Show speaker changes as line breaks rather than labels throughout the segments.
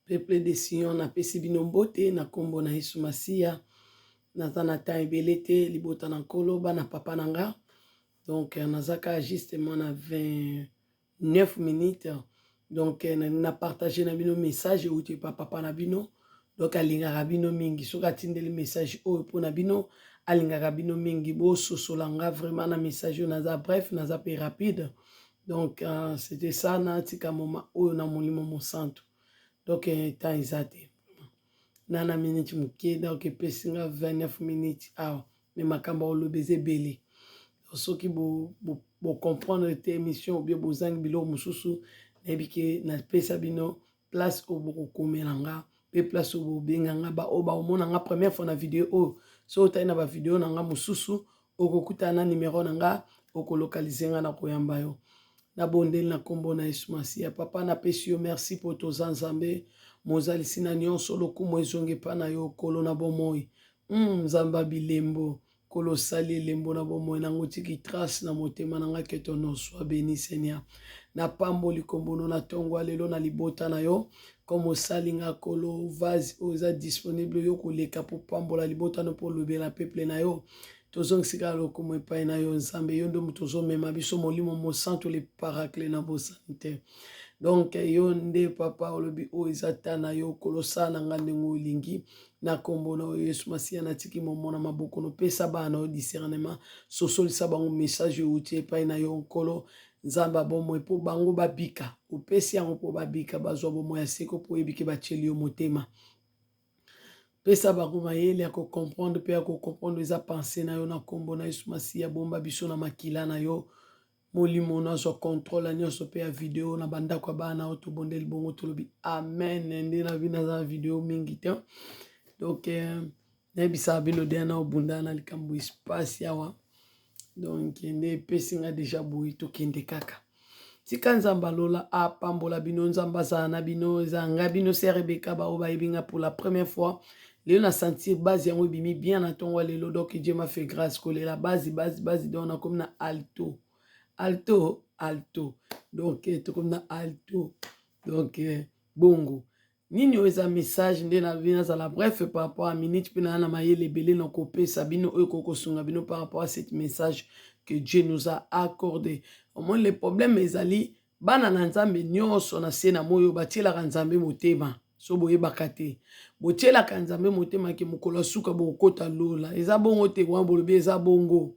Peuple de Sion na pesi bino mbote na kombo na Yesu Masia. Naza na temps ebele te libota na nkolo bana papa na nga. Donc nazaka justement na 29 minutes. Donc na partager na bino message outi pa papa na bino. Donc alingaka bino mingi soki atindeli message oyo mpo na bino alingaka bino mingi bososola nga vraiment na message oyo naza bref naza pe rapide. Donc c'était ça na tika moma oyo na molimo mosantu. Donc temps eza te nana minute moke donc epesi nga 29 minutes awa me makambo olobi eza ebele soki comprendre te émission ou bien bozangi biloko mosusu nayebi ke napesa bino place oyo bokokomela nga mpe place oyo bobenga nga oyo baomona nga première fois na video oyo so otali na bavideo na nga mosusu okokutana na numero na nga okolokalize nga na koyamba yo na bondeli na kombo na Yesu Masia. Papa napesi yo merci po toza nzambe mozalisi na nyonso lokumu ezongi epa na yo kolo na bomoi nzamba bilembo kolo sali elembo na bomoi nango tiki trace na motema na nga ke ton nom soit béni Seigneur. Na pamboli kombono na tongo lelo na libota na yo comme osali nga kolo vase oza disponible yo koleka po pambola libota no po lobela peuple na yo tozongisika lokumu epai na yo nzambe yo nde tozomema biso molimo mosantu le paracle na bosanite. Donc yo nde papa olobi oyo eza ta na yo kolosala na nga ndenge olingi na kombo na Yesu Masia natiki momona maboko nopesa bana oyo discernement sosolisa bango message euti epai na yo nkolo nzambe bomoi mpo bango babika opesi yango mpo babika bazwa bomoi ya seko mpo oyebiki batieli yo motema pesa bango mayele ya kocomprendre mpe ya kocomprendre eza pense na yo na kombo na Yesu Masia bomba biso na makila na yo molimo nazwa contrôle nyonso mpe ya video na bandako ya bana oyo tobondeli bongo tolobi amen nde na bino aza na video mingi te donc nayebisaka bino deya na obunda na likambo espace awa donc nde epesi nga deja boye tokende kaka tika nzambe alola apambola bino nzambe azala na bino ezanga bino se Rebeka baoyo bayebi nga pour la première fois lelo na sentir base yango ebimi bien na ntongo lelo donc Dieu m'a fait grâce kolela base donc nakomi na alto donc tokomi na alto donc bongo nini oyo eza message nde na bino azala bref par rapport à minute mpe na mayele ebele na kopesa bino oyo kokosunga bino par rapport à cette message que Dieu nous a accordé. Au moins le problème ezali bana na nzambe nyonso na se na moyo batielaka nzambe motema so boyebaka te botielaka nzambe motema ke mokolo suka bokota lola eza bongo te wana bolobi eza bongo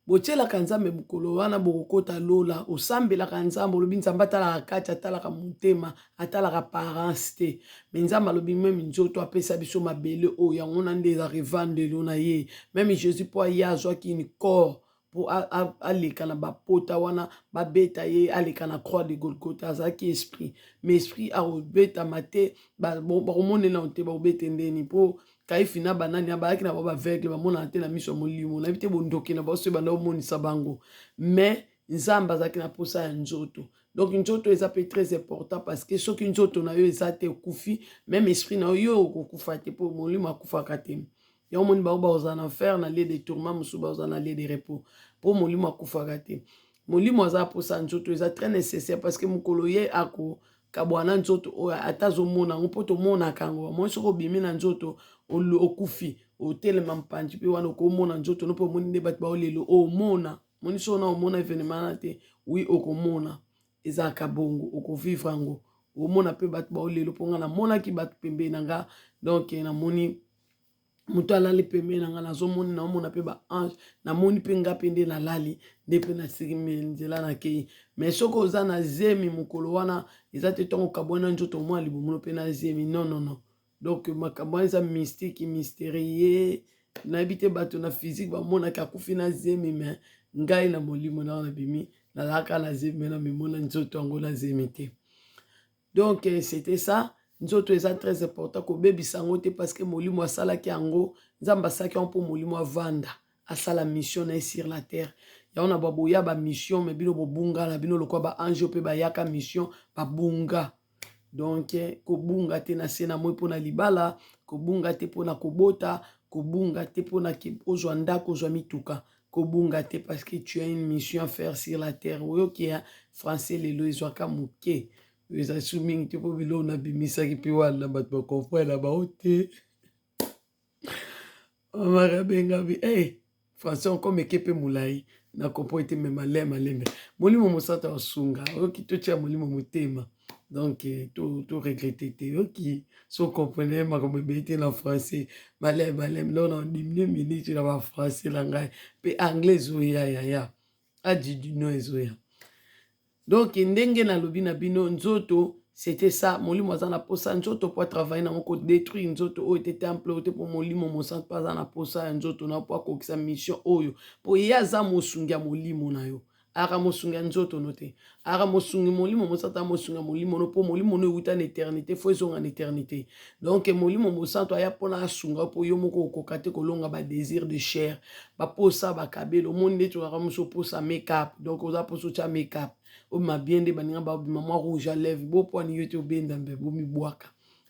botielaka nzambe mokolo wana bokota lola osambelaka nzambe olobi nzambe atalaka kati atalaka motema atalaka parence te me nzambe alobi meme nzoto apesa biso mabele oyo yango na nde eza revandelo na ye meme Jésus mpo aye azwaki une corps po aleka na bapota wana babeta ye aleka na croix de Golgotha azalaki esprit mais esprit akobetama te bakomonela te bakobete ndeni mpo kaifi na banani abalaki na baveugle bamonana te na miso ya molimo nayebi te bondoki na baso ebanda omonisa bango mais nzambe azalaki na posa ya nzoto donc nzoto eza pe très important parce que soki nzoto na yo eza te okufi même esprit na yo okokufa te mpo molimo akufaka te yango moni bango bakozala na fer na lie de tourment mosusu bakozala na lie de repos mpo molimo akufaka te molimo aza posa ya nzoto eza très nécessaire parce que mokolo ye kabwana nzoto oyo ata azomona yango mpo tomonaka yango moi soki obimi na nzoto okufi otelema mpanzi mpe wana okomona nzoto no mpe omoni nde bato baolelo omona moni so na omona événement na te wi okomona ezalaka bongo okovivre yango omona mpe bato baolelo mpo nga namonaki bato pembeni na nga donc namoni moto alali pembeni na nga nazomoni naomona mpe baange namoni mpe nga mpe nde nalali nde mpe nasikimi nzela nakei mais soki oza na zemi mokolo wana eza te ntongo kabwana nzoto mwa libumu mpe na zemi non donc makambo wana eza mystique mystérieux nayebi te bato na physique bamonaki akufi na zemi mais ngai na molimo na wana bimi nazalaka na zemi na mimona nzoto yango na zemi te donc c'était ça nzoto eza très important kobebisa yango te parce que molimo asalaki yango nzambe asalaki yango mpo molimo avanda asala mission na ye sur la terre yango na baboya bamission me bino bobungala bino lokwa baange mpe bayaka mission babunga donc kobunga te na se na moi mpo na libala kobunga te mpo na kobota kobunga te mpo na ozwa ndako ozwa mituka kobunga te parce que tu as une mission à faire sur la terre oyoki ya français lelo ezwaka moke eza su mingi te mpo biloko nabimisaki mpe wana bato bakomprendre na bao te mamaka abengabi français encore meke mpe molai na kompre ete me malembe molimo mosantu asunga oyoki totia molimo motema donc to regrette te oyoki so comprendre makambo ebei te na français malembe lona odimine minute na bafrançais na ngai mpe anglais ezoya yaya adidino ezoya donc ndenge nalobi na bino nzoto c'était ça molimo aza na posa nzoto po travailler nango kodétruire nzoto oyo te temple oyo te mpo molimo mosantu mpo aza na posa ya nzoto na po akokisa mission oyo mpo ye aza mosungi ya molimo na yo aka mosungi ya nzoto no te aka mosungi molimo mosantu mosungi ya molimo no mpo molimo no euta na éternité fo ezonga na éternité donc molimo mosantu aya mpona asunga mpo yo moko okoka te kolonga badésir de chair baposa bakabeli omoni nde tokaka moso posa make-up donc oza poso otya make-up obima bien nde baninga babima mwa rouge à lèvre bopwani yo te obenda mbe bomibwaka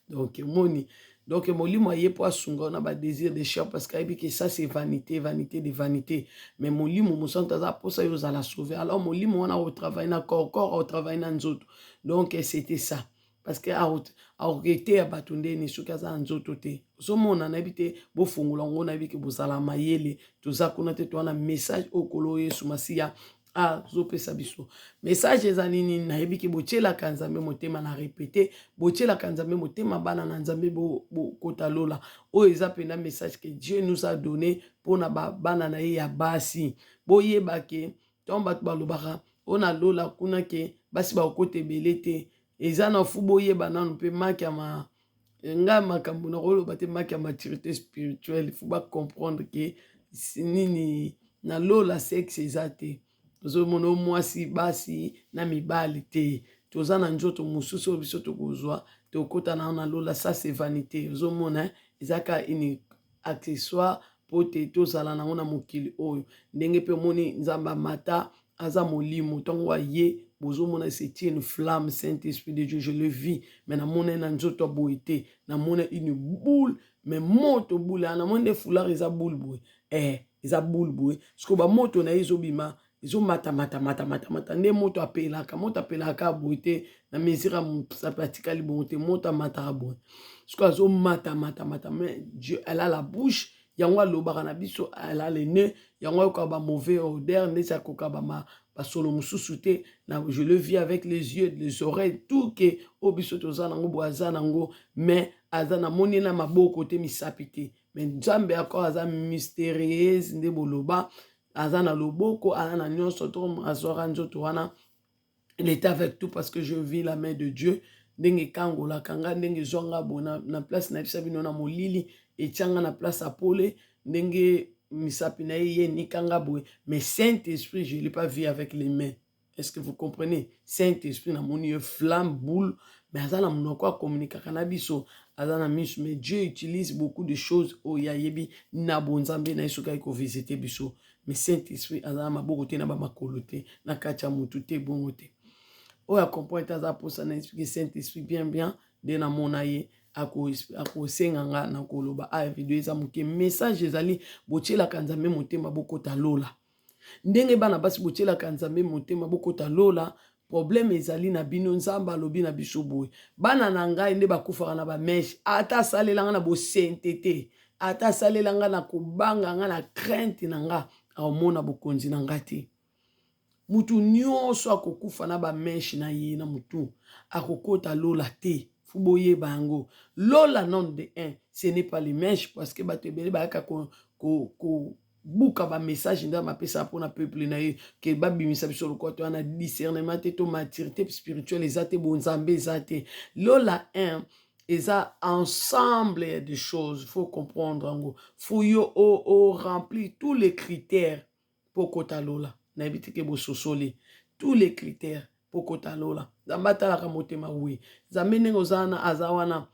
donc omoni donc molimo aye po asunga na badésir de chair parce qu'ayebi que ça c'est vanité de vanité mais molimo mosantu aza posa yo ozala sauvé alors molimo wana otravaille na corps otravaille na nzoto donc c'était ça parce que aokete ya bato ndeni soki aza na nzoto te ozomona nayebi te bofungola ngo nayebi ke bozala mayele toza kuna te towana message okolo yesu masiya azopesa biso message eza nini nayebi ke botielaka nzambe motema na répété botielaka nzambe motema bana na nzambe bokota lola oyo eza mpena message que Dieu nous a donné mpona bana na ye ya basi boyeba ke ntango bato balobaka oyo na lola kuna ke basi bakokota ebele te eza na fu boyeba nanu mpe maki ya nga makambo na koloba te maki ya maturité spirituelle fu bacomprendre ke nini na lola sexe eza te ozomona mwasi basi na mibali te toza na nzoto mosusu oyo biso tokozwa tokota na lola ça c'est vanité ozomona ezaka une accessoire po te tozala nango na mokili oyo ndenge mpe omoni nzambe amata aza molimo ntango aye bozomona c'est une flamme Saint-Esprit de Dieu je le vis mais namona na nzoto aboye te namona une boule mais moto boule namona nde foulard eza boule boye eza boule boye siko bamoto na ye ezobima ezomata nde moto apelaka aboye te na mesure sapatikali bongo te moto amataka boye siko azomata mais Dieu elle a la bouche yango alobaka na biso elle a le nez yango ayoka ba mauvais odeur ndeti akoka basolo mosusu te je le vis avec les yeux les oreilles tout ke oyo biso toza nango boye aza nango mais aza namoni na maboko te misapi te mais nzambe akor aza mystérieuse nde boloba aza na loboko aza na nyonso to azwaka nzoto wana il est avec tout parce que je vis la main de Dieu ndenge kangolaka nga ndenge zwanga bona na place na bisa bino na molili etianga na place apole ndenge misapi na ye nikanga boye mais Saint-Esprit je l'ai pas vu avec les mains. Est-ce que vous comprenez? Saint-Esprit na moni flamme boule mais aza na monoko akomunikaka na biso aza na miso mais Dieu utilise beaucoup de choses oyo ayebi na bonzambe na ye soki ayi kovisite biso mais Saint-Esprit aza na maboko te na bamakolo te na kati ya motu te bongo te oyo akomprendre aza posa na explique Saint-Esprit bien nde namona ye akosenga nga na koloba video eza moke message ezali botielaka nzambe motema bokota lola ndenge bana basi botielaka nzambe motema bokota lola problème ezali na bino nzambe alobi na biso boye bana na ngai nde bakufaka na bameshe ata asalelanga na bosente te ata asalelanga na kobanga nga na crainte na nga aomona bokonzi na nga te mutu nyonso akokufa na bameshe na ye na mutu akokota lola te fu boyeba yango lola nom de un ce n'est pas les mèches parce que bato ebele bayaka buka ba message nda mapesa mpona peuple na ye ke babimisa biso lokoto wana discernement te to maturité spirituelle eza te bonzambe eza te lola un eza ensemble de choses faut comprendre yango faut yo remplir tous les critères pour kota lola na ebiti ke bososoli tous les critères pour kota lola nzambe atalaka motema we nzambe ndenge ozana aza wana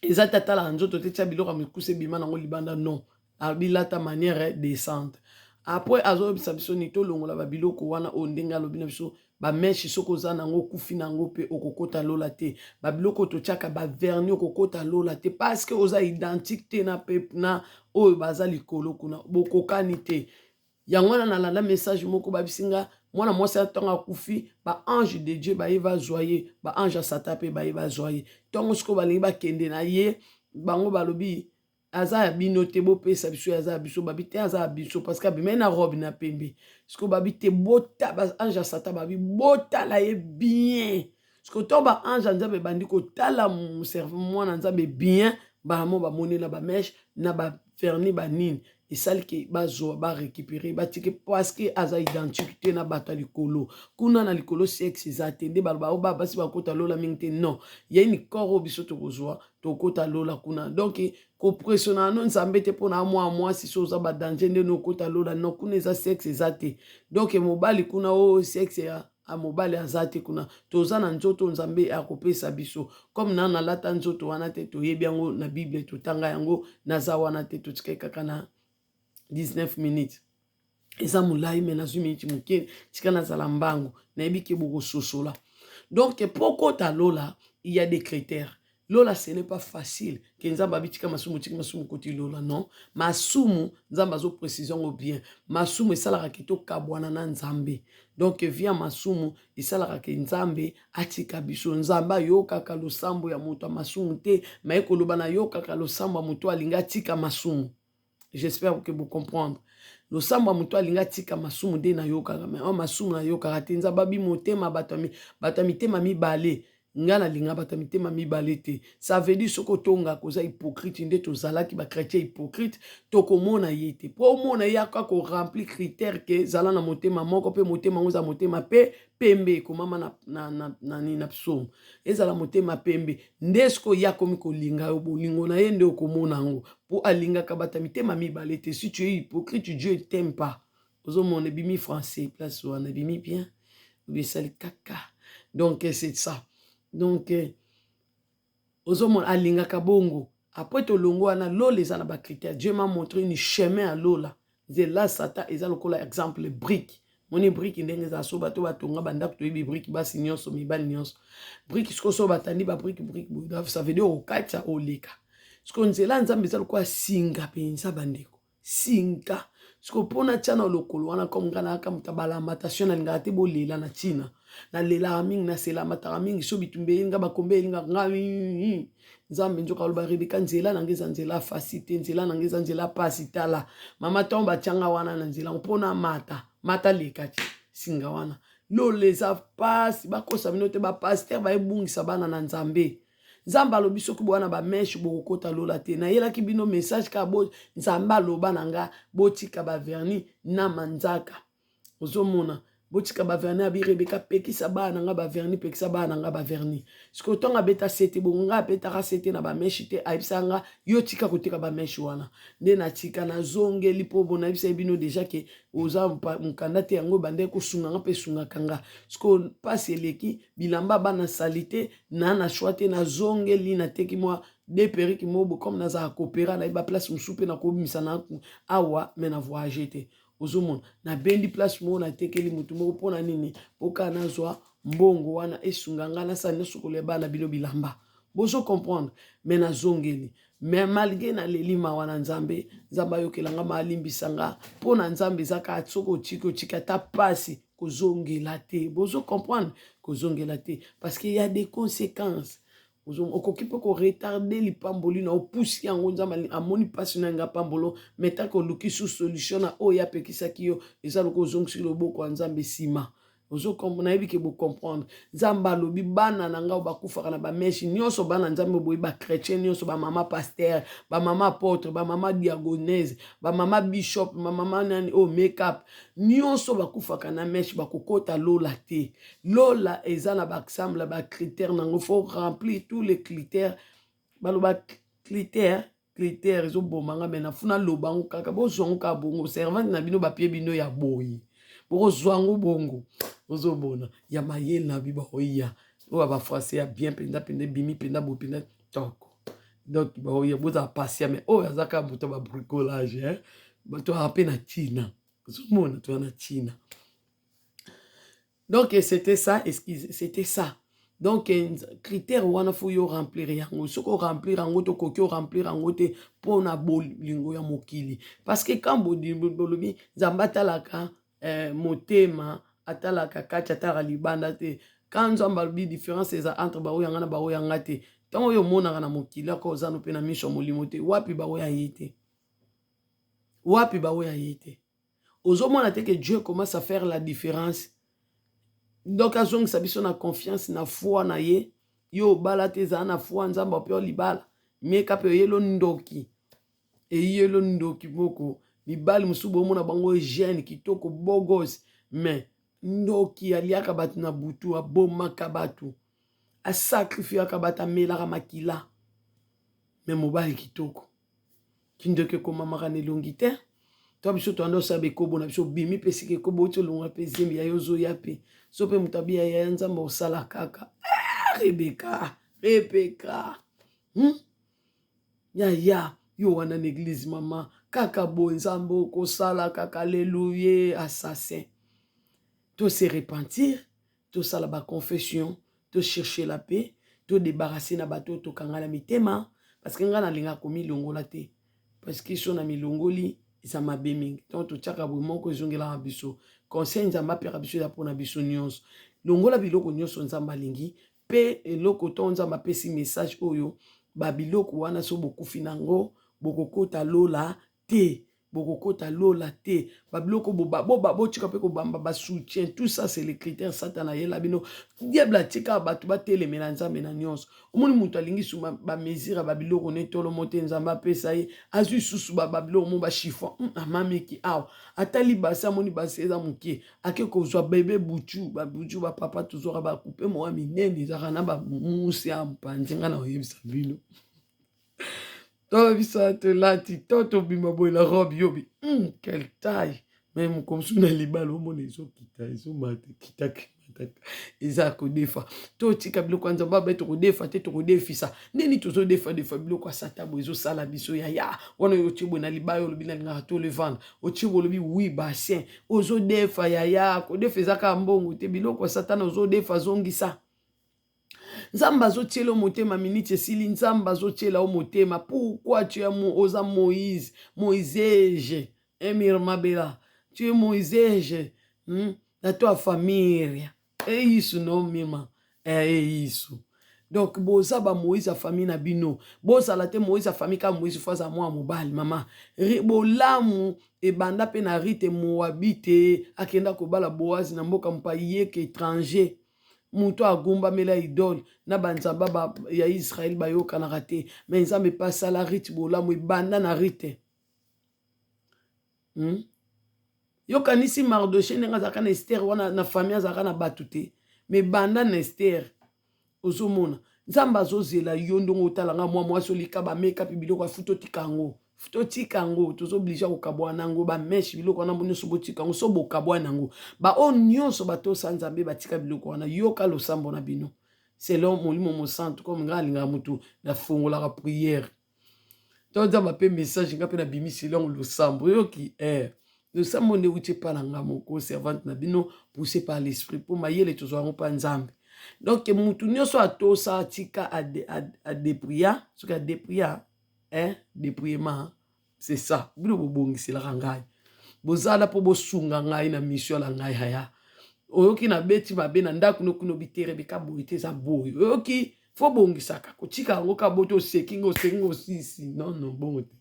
eza tatalaka nzoto te tia biloko ya mikuse ebima nango libanda non abilata manière décente après azobisa biso ni tolongola babiloko wana oyo ndenge alobi na biso bameshe soki oza nango okufi nango mpe okokota lola te babiloko totiaka baverni okokota lola te parce que oza identique te na pepe na oyo baza likolo kuna bokokani te yango wana nalanda message moko babisinga mwana mwasi atonga kufi ba ange de Dieu ba eva joyer ba ange Satan pe ba eva joyer tongo siko balingi bakende na ye bango balobi aza ya bino te bopesa biso aza ya biso babi te aza ya biso parce que abimai na robe na pembe siko babi te bota ba ange Satan babi botala ye bien siko to ba ange nzambe bandi kotala mwana nzambe bien bango bamoni na ba mèche na ba verni ba nini esali ke bazwa ba récupérer batike parce que aza identité na bato likolo kuna na likolo sexe eza te nde baloba ba basi bakota lola mingi te non ye ni koro biso tokozwa tokota lola kuna donc kopressiona no nzambe te mpona mwasi so oza ba danger nde nokota lola non kuna eza sexe eza te donc mobali kuna o sexe ya a mobali aza te kuna toza na nzoto nzambe akopesa biso comme na nalata nzoto wana te toyebi yango na bible totanga yango naza wana te totike kaka na 19 minutes. Eza moulai mais nazwi minute moke tika nazala mbango nayebi ke bokososola. Donc pourquoi ta lola il y a des critères. Lola ce n'est pas facile que nzamba bitika masumu tika masumu koti lola non. Masumu nzamba zo précision au bien. Masumu esalaka kito kabwana na nzambe. Donc via masumu esalaka ke nzambe atika biso nzamba yoka ka losambo ya moto masumu te mais koloba na yoka ka losambo moto alinga tika masumu. J'espère que vous comprenez. Le samba muto alinga tika masumu de na yoka mais on masumu na yoka ratenza babi motema batami tema mi balé ngala linga batami tema mi balé. Ça veut dire soko tonga koza hypocrite nde tozala ki ba chrétien hypocrite toko mona yete po mona yaka ko remplir critère que zala na motema moko pe motema ngoza motema pe pembe ko mama na psomo ezala motema pembe ndesko yakomi ko linga yo bolingo na yende okomona ngo pour alinga kabata mitema mibale te si tu es hypocrite Dieu t'aime pas ozo mon bimi français place wana bimi bien ou sali kaka donc c'est ça donc ozo mon alinga kabongo après to longo wana lola ezala ba critère Dieu m'a montré une chemin à lola c'est là Satan ezala kola exemple brique moni brique ndenge za so bato batonga bandako to yebi brique basi nyonso mibali nyonso brique sko so batandi ba brique ça veut dire okacha oleka sko nzela nzambe za lokwa singa penza bandeko singa sko pona tshana lokolo wana comme ngana ka mutabala matation na ngati bolela na china na lela mingi na sela matara mingi so bitumbe nga bakombe nga ngawi nzambe njoka loba rebeka nzela na ngeza nzela facilité nzela na ngeza nzela pasitala mama tomba tshanga wana na nzela mpona mata lekati singa wana lo leza pasi bakosa binote ba pasteur ba ebungisa bana na nzambe nzamba alobi soki bwana ba meshe bokota lola te na yela ki bino message ka bo nzamba loba nanga botika ba verni na manzaka ozomona botika ba verni abi rebeka pekisa bana nga ba verni pekisa bana nga ba verni siko tonga beta sete bonga beta ka sete na ba meshe te aibisanga yo tika kotika ba meshe wana nde na tika na zonge lipo bona ibisa bino déjà ke oza mukanda te yango bande ko sunga nga pe sunga kanga siko pasi eleki bilamba bana salite na choite na zonge li na teki moi de periki mobo comme na za coopéra na iba place musupe na ko bimisa na awa mais na voyager te ozomona na bendi place mo na tekeli mutu moko pona nini oka na zwa mbongo wana esunga ngana sa ne sukole bana bino bilamba bozo comprendre mais na zongeli mais malgré na lelima wana nzambe nzamba yokelanga malimbisanga pona nzambe zaka atsoko chika ta pasi kozongela te bozo comprendre kozongela te parce qu'il y a des conséquences okoki pe ko retarder lipamboli na opusi yango nzamba amoni pasi na nga pambolo meta ko luki sous solution na oya pekisaki yo eza loko zongsi loboko nzambe sima ozo comprendre yebi ke bo comprendre nzamba lobi bana na nga bakufaka na ba meshi nyonso bana nzambe boyi ba chrétien nyonso ba mama pasteur ba mama apôtre ba mama diagonese ba mama bishop ba mama nani o make-up nyonso bakufaka na meshi bakokota lola te lola eza na ba ensemble ba critères nango faut remplir tous les critères baloba critères ezo bomanga mena funa lobango kaka bo zongo ka bongo servante na bino ba pie bino ya boyi boko zwango bongo ozobona ya mayel na biba oya o ba français ya bien penda bimi penda bo penda toko donc ba oya boza passia mais o azaka buto ba bricolage hein bato apé na China ozomona to na China donc c'était ça c'était ça donc critère wana faut yo remplir yango soko remplir yango to kokyo remplir yango te pona bolingo ya mokili parce que quand bolobi zambata laka motema atala kakati atala libanda te quand nzamba bi différence eza entre baoyo yanga na baoyo yanga te tango yo monaka na mokili ako ozano pe na miso molimo te wapi baoyo ye te wapi baoyo ye te ozomona te que Dieu commence à faire la différence donc azongisa biso na confiance na foi na ye yo bala te za na foi nzamba pe libala meka pe yelo ndoki yelo ndoki boko mibali musubo mona bango jeune kitoko bogos mais ndoki aliaka batu na butu abomaka batu a sacrifiaka batu amelaka makila mais mobali kitoko kindoke komamaka nelongi te to biso to ando sabe kobo na biso bimi pesike kobo to longa pe zembi ya yozo ya pe so pe mutabia ya nzamba osala kaka Rebecca ya yo wana na église mama kaka bo nzambo kosala kaka alléluia assassin to se repentir to sala ba confession to chercher la paix to débarrasser na bato to kangala mitema parce que ngana linga komi longola te parce que so na milongoli isa mabe mingi donc to tchaka bo moko zongela biso conseil nzamba pera biso ya pona biso nyonso longola biloko nyonso nzamba lingi pe eloko to nzamba pesi message oyo ba biloko wana so bokufi nango bokokota lola te bokokota lola te babiloko bo tika pe ko bamba ba soutien tout ça c'est les critères satana yela bino diable atika batu ba telemela nzambe na nyonso omoni mutu alingi suma ba mesure ba biloko ne tolo mote nzamba pesa ye azu susu ba biloko mo ba chiffon amameki aw atali basa moni baseza mukie ake ko zwa bébé buchu ba papa toujours ba couper mo minene zaka na ba musi ampanzi ngana oyebisa bino toi, ça te lati, toto bimabo la robe yobi. Quelle taille. Même comme si on a les ballons, mon les autres ils ont maté, ils ont defa. Toi, tu as bloqué en bas, tu as defa, tu as defisa. Neni tu as defa, bloqué à sata, bozo sala biso ya. On a eu tu bon alibayo le bilan ngato le vendre. O tu le bi oui bassin. Ozo defa ya, ko defeza ka mbongo te biloko satana ozo defa zongisa. Nzamba zotiela motema miniti esili nzamba zotiela motema pourquoi tu es oza Moïse Moïse Emir Mabela tu es Moïse na tua família isso não mima isso donc boza ba Moïse a famille na bino boza la te Moïse a famille ka Moïse faza moi mobali mama bolamu e banda pe na rite moabite akenda ko bala Boazi na mboka mpa yeke étranger muto agumba mela idole na banzamba ya Israël bayoka na rate mais nzambe pas sala rite bolamu banda na rite yoka nisi Mardoché nenga zaka na Esther wana na famille zaka na batute mais banda na Esther ozomona nzamba azozela yo ndongo otalanga mwa solika ba make up biloko futo tikango futo tikango tozo obligé ko kabwa nango ba mesh biloko na mbonyo sobo tikango so bo kabwa nango ba o nyonso bato sanzambe batika biloko wana yoka losambo na bino selon molimo mo centre comme ngalinga mutu na fongola ka prière to nzamba pe message ngape na bimi selon losambo yoki le sambo ne uti pa na ngamoko servante na bino poussé par l'esprit pour mayele tozo ngo pa nzambe. Donc, mutu nyonso atosa tika a dépria, ce qu'a dépria, dépriement, c'est ça. Bilo bobongi c'est la rangai. Bozala po bosunga ngai na mission la ngai haya. Oyoki na beti mabe na ndaku no kuno bitere bika boite za boy. Oyoki fo bongi saka ko tika ngo ka boto sekingo sisi. Non bongo te.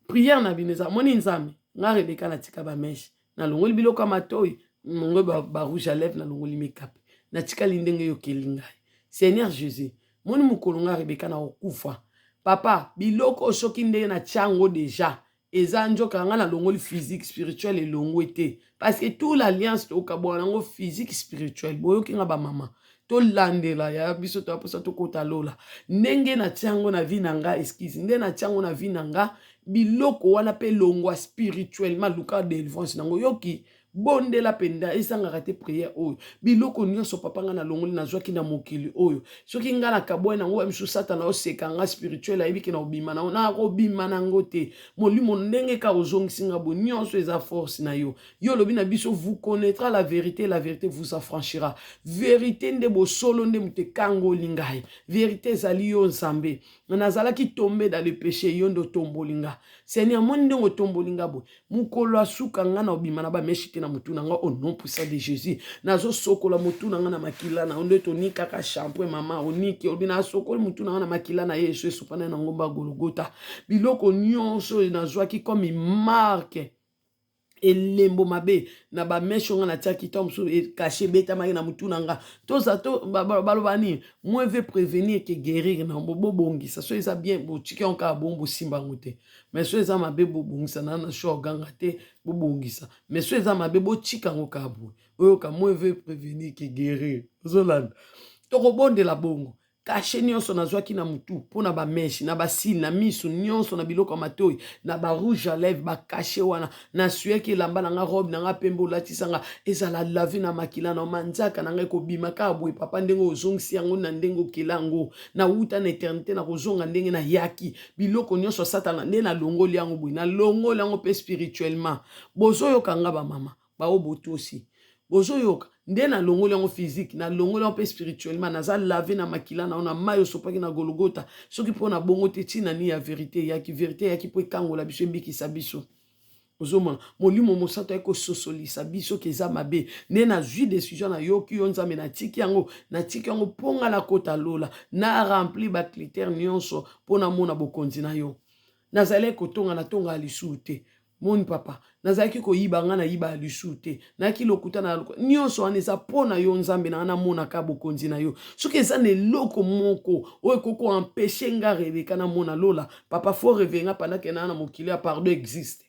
Prière na bineza moni nzambe. Ngare beka na tika ba mesh. Na longoli biloko matoi, ngo ba rouge à lèvres na longoli make-up. Na tika lindenge yo kelingai. Seigneur Jésus, moni mukolonga Rebecca na okufa. Papa, biloko osoki ndenge na tiango déjà. Eza njoka nga na longoli physique, spirituel et longwete. Parce que toute l'alliance to kabwa nango physique, spirituel. Boyo kinga ba mama. To landela ya biso to aposa to kota lola. Ndenge na tiango na vie nanga esquisse. Ndenge na tiango na vie nanga biloko wana pe longwa spirituellement luka délivrance nango yoki bonde la penda esanga rate prière oyo biloko nyonso papa nga na longoli na zwaki na mokili oyo soki nga na kabwa na ngo msu satana oseka nga spirituel ayibiki na obima na ko bima nango te molimo ndenge ka ozongisinga bo nyonso eza force na yo yo lobi na biso vous connaîtra la vérité vous affranchira vérité nde bo solo nde mute kango lingai vérité zali yo nzambe nazalaki tombé dans le péché yo ndo tombolinga Seigneur monde ngo tombolinga bo mukolo asuka nga na obima na ba meshite na mutu nanga au nom puissant de Jésus. Nazo sokola mutu nanga na makila na onde toni kaka shampoing mama oniki obina sokola mutu nanga na makila na Yesu supana na ngomba Golgotha. Biloko nyonso nazwaki comme marque elembo mabe na ba meshonga na tia kitom so caché beta ma na mutu nanga toza to balobani moi veut prévenir que guérir na bobo bongi ça so eza bien bo tiki onka bombo simba ngote mais so eza mabe bo bongi ça na sho ganga te bo bongi ça mais so eza mabe bo tika ngoka bo oyo ka moi veut prévenir que guérir zoland to robonde la bongo caché nyonso nazwaki na mutu pona ba meshi na basili na misu nyonso na biloko matoi na ba rouge à lèvres ba caché wana na sueki lamba na nga robe na nga pembo latisanga ezala laver na makila na manzaka na nga ko bima ka boy papa ndengo ozongisi yango na ndengo kilango na uta na éternité na kozonga ndenge na yaki biloko nyonso satana nde na longoli yango boy na longoli yango pe spirituellement bozo yokanga ba mama ba oboto aussi bozo yoka nde na longoli yango physique na longoli yango pe spirituellement naza laver na makila na ona mayo sopaki na Golgotha soki pona bongo te tina ni ya vérité yaki po ekangola biso embikisa biso ozoma molimo mosanto eko sosolisa biso keza mabe nde na zwi décision na yoki yo nzambe na tiki yango ponga la kota lola na rempli ba critère nyonso pona mona bokonzi na yo nazali kotonga na tonga lisu te mon papa nazaki ko yibanga na yiba lisu te naki lokuta na nyonso wana eza pona yo nzambe na ana mona ka bokonzi na yo soki eza na eloko moko oyo koko empêcher nga Rebeka na mona lola papa faut revenir pendant que na mokili ya pardon existe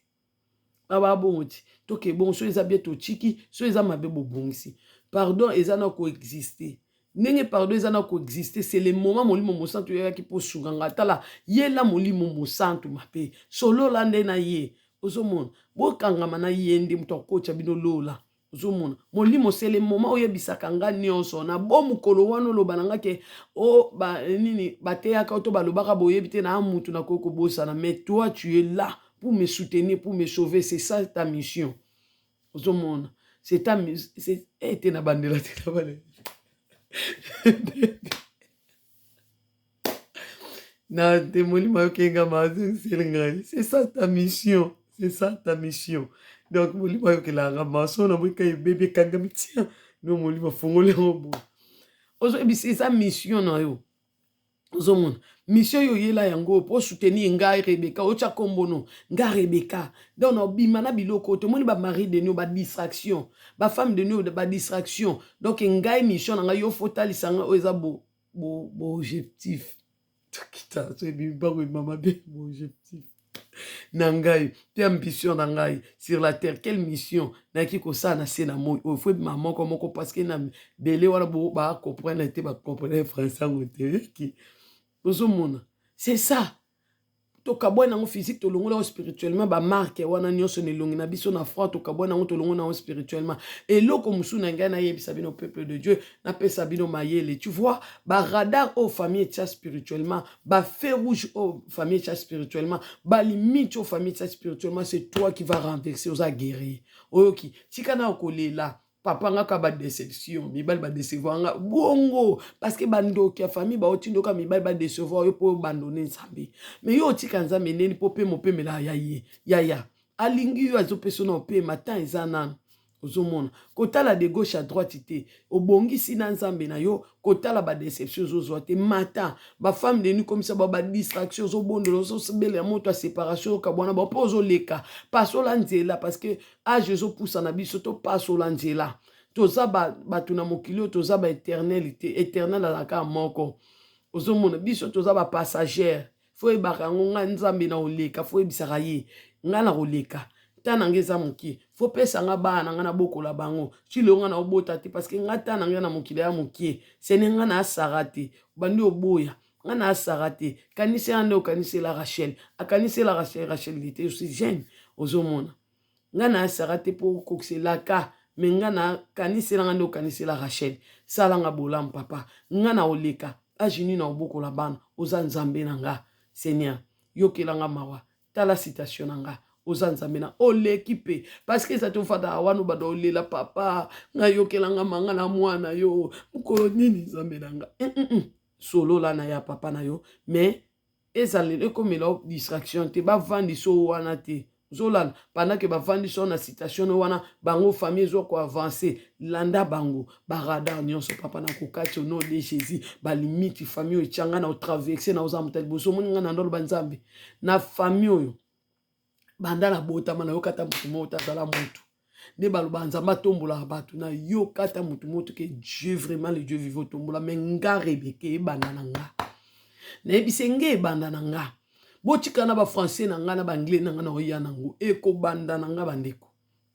baba bonti toke bon so eza bieto chiki so eza mabe bobongisi pardon eza na ko exister ndenge pardon eza na ko exister c'est le moment molimo mosantu yaki po sunganga tala yela molimo mosantu mabe solo la nde na ye ozomona bokangama na yende muto akocha bino lola ozomona molimo c'est le moment oyebisaka nga nyonso na bo mukolo wana oloba nanga ke o ba nini bateyaka to balobaka boyebi te na mutu na koko bosana mais toi tu es là pour me soutenir, pour me sauver. C'est ça ta mission. C'est ta mission. C'est ta bandela. C'est ça ta mission. C'est ça ta mission. Donc, c'est sa mission. Ozomona mission yo yela yango pour soutenir ngai Rebeka ocha kombono nga Rebeka donc obima na biloko to moni ba mari de nous ba distraction ba femme de nous ba distraction donc ngai mission nga yo fotalisa nga oza bo objectif kita so bi ba ko mama be bo objectif nangai te ambition nangai sur la terre quelle mission na ki ko sa na sena mo il faut maman comme parce que na belé wala bo ba comprendre te ba comprendre français ngote ki c'est ça. Toka bwana ngo physique to longola spirituellement ba marque wana nyonso ne longi na biso na foi toka bwana ngo to longola spirituellement et loko musuna ngana yebisa bino peuple de Dieu na pesa bino mayele tu vois ba radar au famille tcha spirituellement ba feu rouge au famille tcha spirituellement ba limite au famille tcha spirituellement c'est toi qui va renverser aux guérir oyoki tikana okolela papa nga ba déception mibali ba décevoir nga bongo parce que bando ki famille ba otindo ka mibali ba décevoir yo po abandonner nzambe mais yo tika nzambe neni po pe mopemela ya alingi yo azopeso na pe matin ezana ozomona kotala de gauche à droite te obongisi na nzambe na yo kotala ba déception zo te matin ba femme de nous comme ça ba distraction zo bondolo zo sebele moto a séparation ka bona ba pozo leka paso la nzela parce que âge zo poussa na biso to paso la nzela toza ba tuna mokili toza ba éternalité éternel la ka moko ozomona biso toza ba passagère faut ebaka ngonga nzambe na oleka faut ebisaka ye ngana oleka tana ngeza moki faut pesa nga bana nga na bokola bango chilonga na obota te parce que nga tana nga na mokili ya moki sene nga na sarate bandi oboya nga na sarate kanise ande kanise la Rachel akanise la Rachel était aussi jeune ozomona nga na sarate pour kokselaka mais nga na kanise la ande kanise la Rachel sala nga bolam papa nga na oleka ajini na bokola bana oza nzambe na nga Seigneur yokela nga mawa tala citation nga ozanzamena olekipe parce que ça te fada wanu bado lela papa nga yokelanga manga na mwana yo mukolo nini zambelanga solo la na ya papa na yo mais ezalele comme la distraction te ba vandi so wana te Zolan, pendant que bavandi son na citation wana bango famille zo ko avancer landa bango barada nyonso papa na kokati au nom de Jésus ba limite famille echanga na traverser na ozamutel boso moninga na ndolo banzambe na famille oyo banda na botama na yokata mutu mota zala mutu ne baloba nzamba tombola bato na yokata mutu moto que Dieu vraiment le Dieu vivant tombola mais nga rebeke banda na nga na ebise nge banda na nga botika na ba français na nga na ba anglais na nga na oya nango eko banda na nga bandeko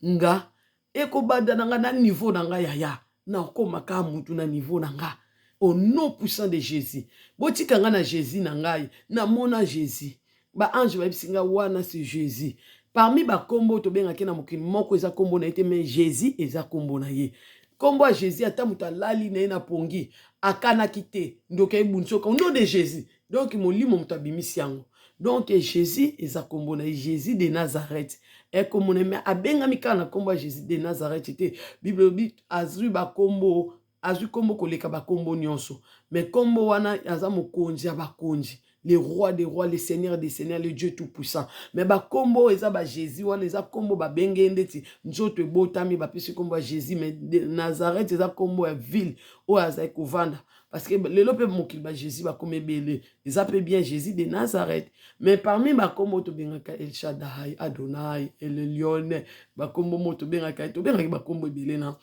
nga eko banda na nga na niveau na nga yaya na okoma ka mutu na niveau na nga au nom puissant de Jésus botika nga na Jésus na ngai na mona Jésus ba ange ba bisinga wana c'est Jésus parmi ba kombo to benga kena mokini moko eza kombo na ete mais Jésus eza kombo na ye kombo a Jésus ata mutu alali na ye na pongi akana kite ndoka ebunsoka au nom de Jésus donc molimo mutu abimisi yango. Donc Jésus eza kombo na Jésus de Nazareth. E kombo na abenga mika na kombo Jésus de Nazareth te Bible bit azui ba kombo azui kombo koleka ba kombo nyonso. Mais kombo wana aza mokonzi ya bakonzi. Le roi des rois, le seigneur des seigneurs, le Dieu tout-puissant. Mais ba kombo eza ba Jésus wana eza kombo ba benge ndeti nzoto ebotami ba pesi kombo ya Jésus mais de Nazareth eza kombo ya ville o aza ekovanda. Parce que le lope mokil ba Jésus ba comme belé. Ils appellent bien Jésus de Nazareth. Mais parmi ba kombo to bengaka El Shaddai, Adonai, El Elyon, ba kombo moto bengaka to bengaka ba kombo belé na.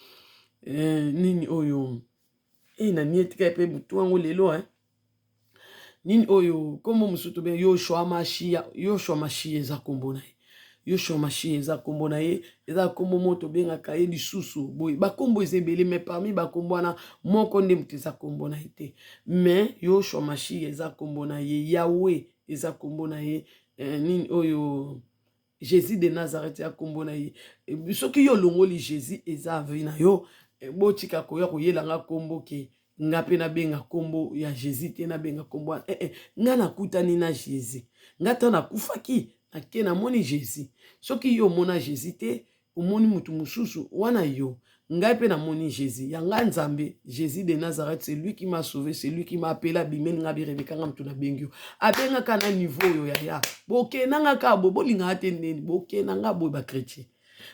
Nini oyo. Na nietika pe mutu wango lelo nini oyo kombo musuto ben Yoshua Mashiach eza kombo na ye. Yoshua Mashiach eza kombo na ye, eza kombo moto bengaka ye lisusu boy ba kombo ezebele mais parmi ba kombo wana moko nde mutu eza kombo na ye te. Mais Yoshua Mashiach eza kombo na ye, Yahweh eza kombo na ye, nini oyo Jésus de Nazareth eza kombo na ye. Soki yo longoli Jésus eza avi na yo botika koya koyelanga kombo ke nga pe na benga kombo ya Jésus te na benga kombo nga na kutani na Jésus nga ta na kufaki na ke na moni Jésus soki yo mona Jésus te omoni mutu mususu wana yo nga pe na moni Jésus ya nga nzambe Jésus de Nazareth c'est lui qui m'a sauvé, c'est lui qui m'a appelé bimeni nga birebeka nga mutu na bengyo abenga kana niveau yo ya boke nanga ka bo bolinga ate neni boke nanga bo ba chrétien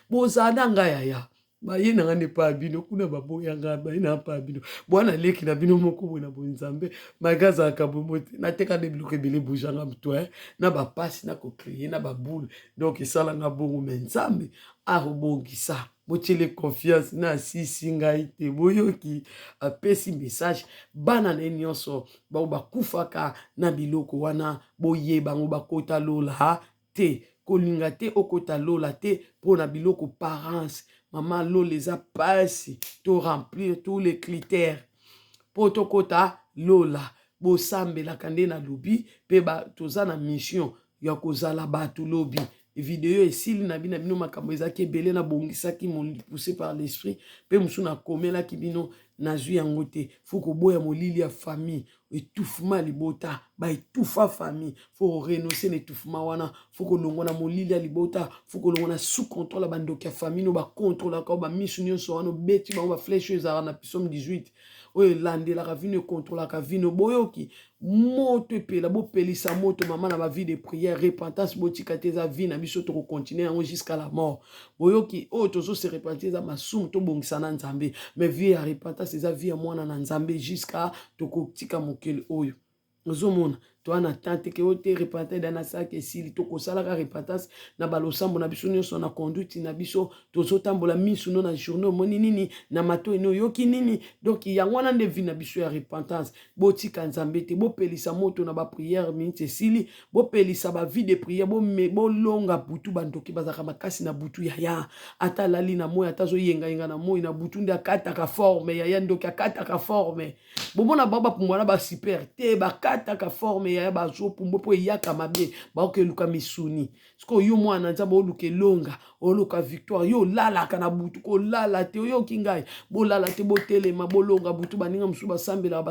bozana nga ya ba ye na ngane pa bino kuna babo yanga ba ina pa bino bwana leki na bino moko bona bonzambe magaza akabomote na teka de bloquer bele bujanga mto na ba passe na ko crier na ba boule donc sala nga bongo menzambe a robongisa botile confiance na sisi ngai te boyoki apesi message bana na nyonso ba kufaka na biloko wana boye bango bakota lola te kolinga te okota lola te pona biloko parents maman lo les a passé to remplir tous les critères poto kota lola bo sambela kande na lobi pe ba toza na mission ya kozala batu lobi vidéo esili na bino makambo ezaki ebele na bongisaki poussé par l'esprit pe musu na komela ki bino na zwi yango te fuko boya molili ya famille étouffement libota ba étouffa famille faut renoncer na étouffement wana fuko longo na molili ya libota fuko longo na sous contrôle bandoki ya famille no ba contrôle ka ba misu nyonso wana beti ba flèche ezara na Psaume 18 oyo landela vino contrôle ka vino boyoki moto epela bo pelisa moto mama na ba vie de prière repentance botika te za vie na biso to continuer yango jusqu'à la mort boyoki o tozo se repentir za masumu to bongisa na nzambe mais vie ya repentance eza vie ya mwana na nzambe jusqu'à to kotika mokele oyo ozomona to ana tante ke ote repentir dana sake sili to kosala ka repentance na balosambo na biso nyonso na conduite na biso tozo tambola misu no na journée moni nini na mato ino yoki nini donc yango wana nde vie na biso ya repentance botika nzambe te bo pelisa moto na ba prière minute sili bo pelisa ba vie de prière bo longa butu bandoki bazaka makasi na butu ya ata lali na moyo ata zo yenga na moyo na butu nda kata ka forme ya ndoki akata ka forme bomona baba pumwana ba super te ba kata ka forme ya bazo pumbo po yaka mabe ba ke luka misuni sko yo mwana nzamba oluke longa oluka victoire yo lala kana butu ko lala te yo kingai bo lala te bo telema bolonga butu baninga musu basambela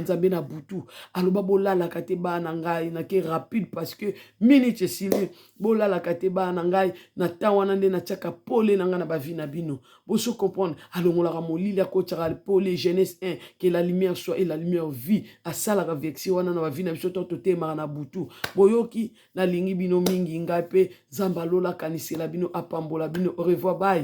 nzambe na butu aloba bo lala kate bana ngai na ke rapide parce que minute sili bo lala kate bana ngai na tawana nde na chaka pole na nga na ba vie na bino Boso comprendre. Alongola ramoli la kochara pour les jeunesse 1 que la lumière soit et la lumière vie. À ça la vexi wana na vie na biso to te na butu. Boyoki na lingi bino mingi ngape zambalola kanisela bino apambola bino au revoir bye.